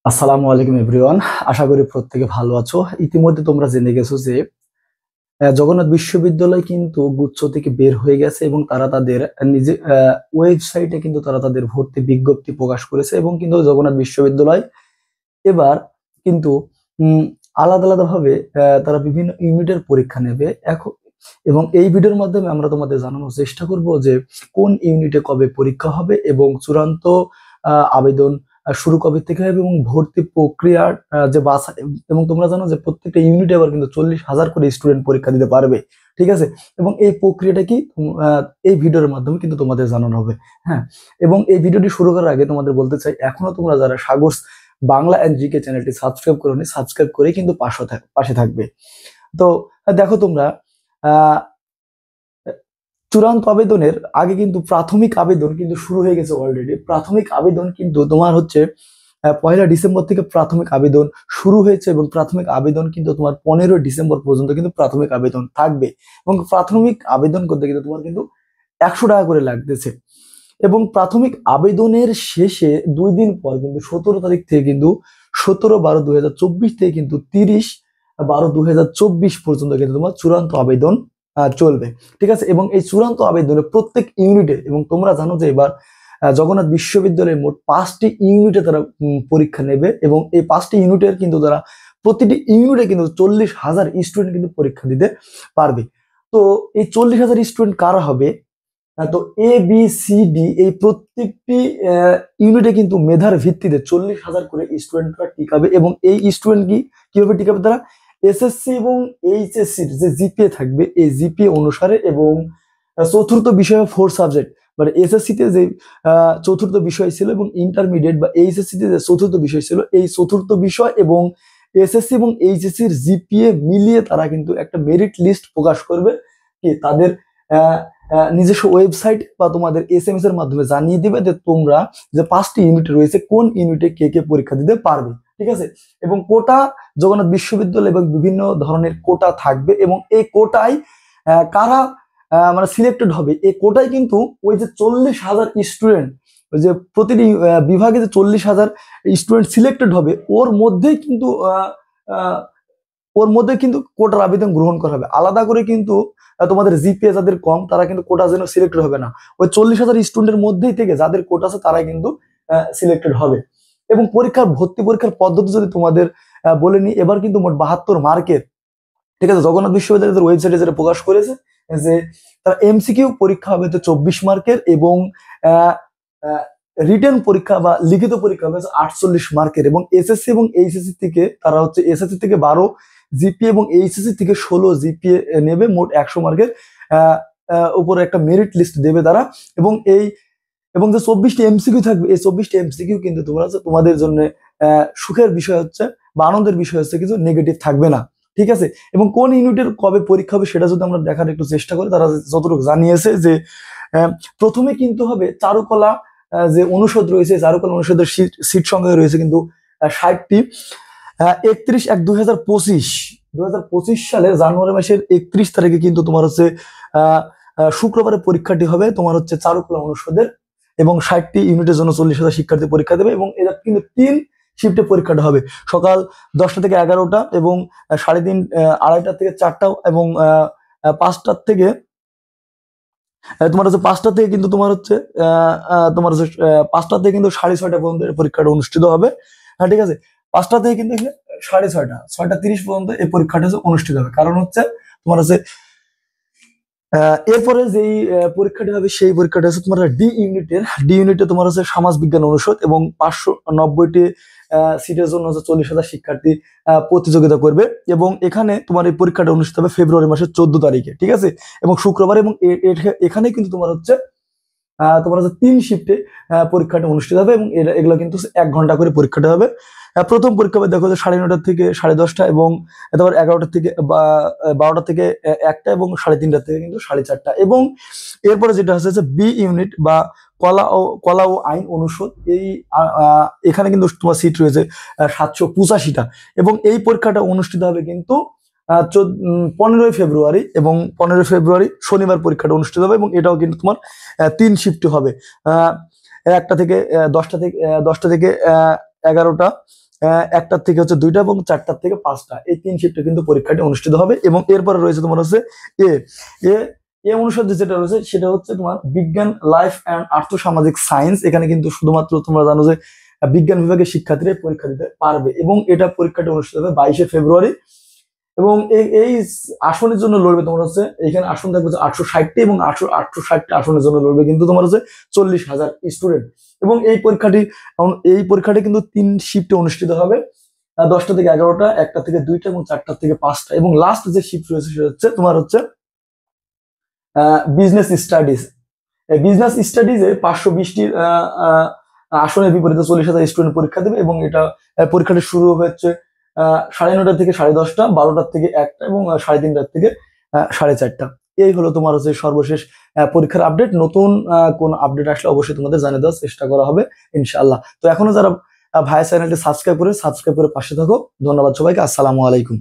আসসালামু আলাইকুম এভরিওয়ান। আশা করি প্রত্যেকে ভালো আছো। ইতিমধ্যে তোমরা জেনে গেছো যে জগন্নাথ বিশ্ববিদ্যালয় কিন্তু গুচ্ছ থেকে বের হয়ে গেছে এবং তারা তাদের নিজে ওয়েবসাইটে কিন্তু তারা তাদের ভর্তি বিজ্ঞপ্তি প্রকাশ করেছে এবং কিন্তু জগন্নাথ বিশ্ববিদ্যালয় এবার কিন্তু উম, আলাদা আলাদা ভাবে তারা বিভিন্ন ইউনিটের পরীক্ষা নেবে এখন। এবং এই ভিডিওর মাধ্যমে আমরা তোমাদের জানানোর চেষ্টা করব যে কোন ইউনিটে কবে পরীক্ষা হবে এবং চূড়ান্ত আবেদন শুরু কবে থেকে হবে এবং ভর্তি প্রক্রিয়ার যে বাছাই। এবং তোমরা জানো যে প্রত্যেকটা ইউনিটে আবার কিন্তু 40,000 করে স্টুডেন্ট পরীক্ষা দিতে পারবে, ঠিক আছে। এবং এই প্রক্রিয়াটা কি এই ভিডিওর মাধ্যমে কিন্তু তোমাদের জানানো হবে। হ্যাঁ, এবং এই ভিডিওটি শুরু করার আগে তোমাদের বলতে চাই, এখনো তোমরা যারা সাগর বাংলা এন্ড জিকে চ্যানেলটি সাবস্ক্রাইব করোনি, সাবস্ক্রাইব করে কিন্তু পাশে থাকবে। তো দেখো তোমরা, আহ চূড়ান্ত আবেদনের আগে কিন্তু প্রাথমিক আবেদন কিন্তু শুরু হয়ে গেছে অলরেডি। প্রাথমিক আবেদন কিন্তু তোমার হচ্ছে 1 ডিসেম্বর থেকে প্রাথমিক আবেদন শুরু হয়েছে এবং প্রাথমিক আবেদন কিন্তু তোমার 15 ডিসেম্বর পর্যন্ত কিন্তু প্রাথমিক আবেদন থাকবে। এবং প্রাথমিক আবেদন করতে কিন্তু তোমার কিন্তু 100 টাকা করে লাগতেছে। এবং প্রাথমিক আবেদনের শেষে 2 দিন পর কিন্তু 17 তারিখ থেকে কিন্তু 17/12/2024 থেকে কিন্তু 30/12/2024 পর্যন্ত কিন্তু তোমার চূড়ান্ত আবেদন চলবে, ঠিক আছে। এবং এই চূড়ান্ত আবেদনে প্রত্যেক ইউনিটে, এবং তোমরা জানো যে এবার জগন্নাথ বিশ্ববিদ্যালয়ের মোট 5টি ইউনিটে তারা পরীক্ষা নেবে এবং এই 5টি ইউনিটের কিন্তু তারা প্রতিটি ইউনিটে কিন্তু 40,000 স্টুডেন্ট কিন্তু পরীক্ষা দিতে পারবে। তো এই 40,000 স্টুডেন্ট কারা হবে? তো এ বি সি ডি এই প্রত্যেকটি ইউনিটে কিন্তু মেধার ভিত্তিতে 40,000 করে স্টুডেন্টরা টিকাবে। এবং এই স্টুডেন্ট কিভাবে টিকাবে? তারা এসএসসি এবং এইচএসসির যে জিপিএ থাকবে এই জিপিএ অনুসারে এবং চতুর্থ বিষয় 4 সাবজেক্ট, মানে এসএসসি তে যে চতুর্থ বিষয় ছিল এবং ইন্টারমিডিয়েট বা এইচএসসি তে যে চতুর্থ বিষয় ছিল, এই চতুর্থ বিষয় এবং এসএসসি এবং এইচএসসির জিপিএ মিলিয়ে তারা কিন্তু একটা মেরিট লিস্ট প্রকাশ করবে, কি তাদের নিজস্ব ওয়েবসাইট বা তোমাদের এসএমএস এর মাধ্যমে জানিয়ে দিবে যে তোমরা যে 5টি ইউনিট রয়েছে কোন ইউনিটে কে কে পরীক্ষা দিতে পারবে, ঠিক আছে। এবং কোটা, জগন্নাথ বিশ্ববিদ্যালয় এবং বিভিন্ন ধরনের কোটা থাকবে এবং এই কোটায় কারা মানে সিলেক্টেড হবে, এই কোটায় কিন্তু ওই যে 40,000 স্টুডেন্ট, ওই যে প্রতিটি বিভাগে যে 40,000 স্টুডেন্ট সিলেক্টেড হবে ওর মধ্যে কিন্তু কোটার আবেদন গ্রহণ করা হবে। আলাদা করে কিন্তু তোমাদের জিপিএ যাদের কম তারা কিন্তু কোটা যেন সিলেক্টেড হবে না, ওই 40,000 স্টুডেন্টের মধ্যেই থেকে যাদের কোটা আছে তারাই কিন্তু সিলেক্টেড হবে। এবং ভর্তি পরীক্ষার পদ্ধতি যদি তোমাদের বলে নি, এবার কিন্তু মোট 72 মার্কের, ঠিক আছে, জগন্নাথ বিশ্ববিদ্যালয়ের ওয়েবসাইটে যেটা প্রকাশ করেছে যে তার এমসিকিউ পরীক্ষা হবে তো 24 মার্কের এবং রিটেন পরীক্ষা বা লিখিত পরীক্ষা হবে 48 মার্কের। এবং এসএসসি এবং এইচএসসি থেকে তারা হচ্ছে এসএসসি থেকে 12 জিপিএ এবং এইচএসসি থেকে 16 জিপিএ নেবে, মোট 100 মার্কের উপরে একটা মেরিট লিস্ট দেবে তারা। এবং যে 24টি এমসিকিউ থাকবে, এই 24টি এমসিকিউ কিন্তু তোমাদের জন্য সুখের বিষয় হচ্ছে বা আনন্দের বিষয় হচ্ছে কিছু নেগেটিভ থাকবে না, ঠিক আছে। এবং কোন ইউনিটের কবে পরীক্ষা হবে সেটা যদি আমরা দেখার একটু চেষ্টা করি, তারা যতটুকু জানিয়েছে যে প্রথমে কিন্তু হবে চারুকলা যে অনুষদ রয়েছে, চারুকলা অনুষদের সিট সংখ্যা রয়েছে কিন্তু 60টি। 31/1/2025 সালের জানুয়ারি মাসের 31 তারিখে কিন্তু তোমার হচ্ছে শুক্রবারে পরীক্ষাটি হবে তোমার হচ্ছে চারুকলা অনুষদের এবং 60টি ইউনিটের জন্য 40,000 শিক্ষার্থী পরীক্ষা দেবে। এবং এটা কিন্তু 3 শিফটে পরীক্ষাটা হবে, সকাল 10টা থেকে 11টা এবং 3:30 2:30 থেকে 4টা এবং 5টা থেকে তোমার হচ্ছে 5টা থেকে কিন্তু তোমার হচ্ছে 5টা থেকে কিন্তু 6:30 পর্যন্ত পরীক্ষাটা অনুষ্ঠিত হবে। হ্যাঁ, ঠিক আছে, 5টা থেকে কিন্তু 6:30 6:30 পর্যন্ত এই পরীক্ষাটা অনুষ্ঠিত হবে। কারণ হচ্ছে তোমার হচ্ছে এরপরে যেই পরীক্ষাটা হবে সেই পরীক্ষাটা হচ্ছে তোমার ডি ইউনিটে তোমার হচ্ছে সমাজ বিজ্ঞান অনুষদ এবং 590টি সিটের জন্য হচ্ছে 40,000 শিক্ষার্থী প্রতিযোগিতা করবে। এবং এখানে তোমার এই পরীক্ষাটা অনুষ্ঠিত হবে ফেব্রুয়ারি মাসের 14 তারিখে, ঠিক আছে, এবং শুক্রবার। এবং এখানে কিন্তু তোমার হচ্ছে 3 শিফটে পরীক্ষাটা অনুষ্ঠিত হবে এবং এগুলো কিন্তু 1 ঘন্টা করে পরীক্ষাটা হবে। প্রথম পরীক্ষা হবে দেখো যে 9:30 থেকে 10:30 এবং তারপর 11টা থেকে 12টা থেকে 1টা এবং 3:30 থেকে কিন্তু 4:30। এবং এরপরে যেটা হচ্ছে বি ইউনিট বা কলা ও আইন অনুষদ, এখানে কিন্তু তোমার সিট রয়েছে 785টা এবং এই পরীক্ষাটা অনুষ্ঠিত হবে কিন্তু 15 ফেব্রুয়ারি এবং 15 ফেব্রুয়ারি শনিবার পরীক্ষাটা অনুষ্ঠিত হবে। এবং এটাও কিন্তু তোমার 3 শিফটে হবে, 1টা থেকে 10টা থেকে 11টা, 1টার থেকে হচ্ছে 2টা এবং 4টার থেকে 5টা, এই 3 শিফটে কিন্তু পরীক্ষাটি অনুষ্ঠিত হবে। এবং এরপরে রয়েছে তোমার হচ্ছে এ এ এ অনুষদে যেটা রয়েছে সেটা হচ্ছে তোমার বিজ্ঞান, লাইফ অ্যান্ড আর্থসামাজিক সায়েন্স। এখানে কিন্তু শুধুমাত্র তোমরা জানো যে বিজ্ঞান বিভাগের শিক্ষার্থীরা পরীক্ষা দিতে পারবে এবং এটা পরীক্ষাটি অনুষ্ঠিত হবে 22শে ফেব্রুয়ারি। এবং এই আসনের জন্য লড়বে তোমার হচ্ছে, এখানে আসন থাকবে 860টি এবং 860টি আসনের জন্য লড়বে কিন্তু তোমার হচ্ছে 40,000 স্টুডেন্ট। এবং এই পরীক্ষাটি কিন্তু 3 শিফটে অনুষ্ঠিত হবে, 10টা থেকে 11টা, 1টা থেকে 2টা এবং 4টা থেকে 5টা। এবং লাস্ট যে শিফট রয়েছে সেটা হচ্ছে তোমার হচ্ছে বিজনেস স্টাডিজ। বিজনেস স্টাডিজে 520টি আসনের বিপরীতে 40,000 স্টুডেন্ট পরীক্ষা দেবে এবং এটা পরীক্ষাটি শুরু হচ্ছে 9:30 থেকে 10:30, 12টার থেকে 1টা এবং 3:30টার থেকে 4:30টা। এই হলো তোমার হচ্ছে সর্বশেষ পরীক্ষার আপডেট। নতুন কোন আপডেট আসলে অবশ্যই তোমাদের জানিয়ে দেওয়ার চেষ্টা করা হবে ইনশাআল্লাহ। তো এখনো যারা ভাইয়া চ্যানেলটি সাবস্ক্রাইব করে পাশে থাকো। ধন্যবাদ সবাইকে। আসসালামু আলাইকুম।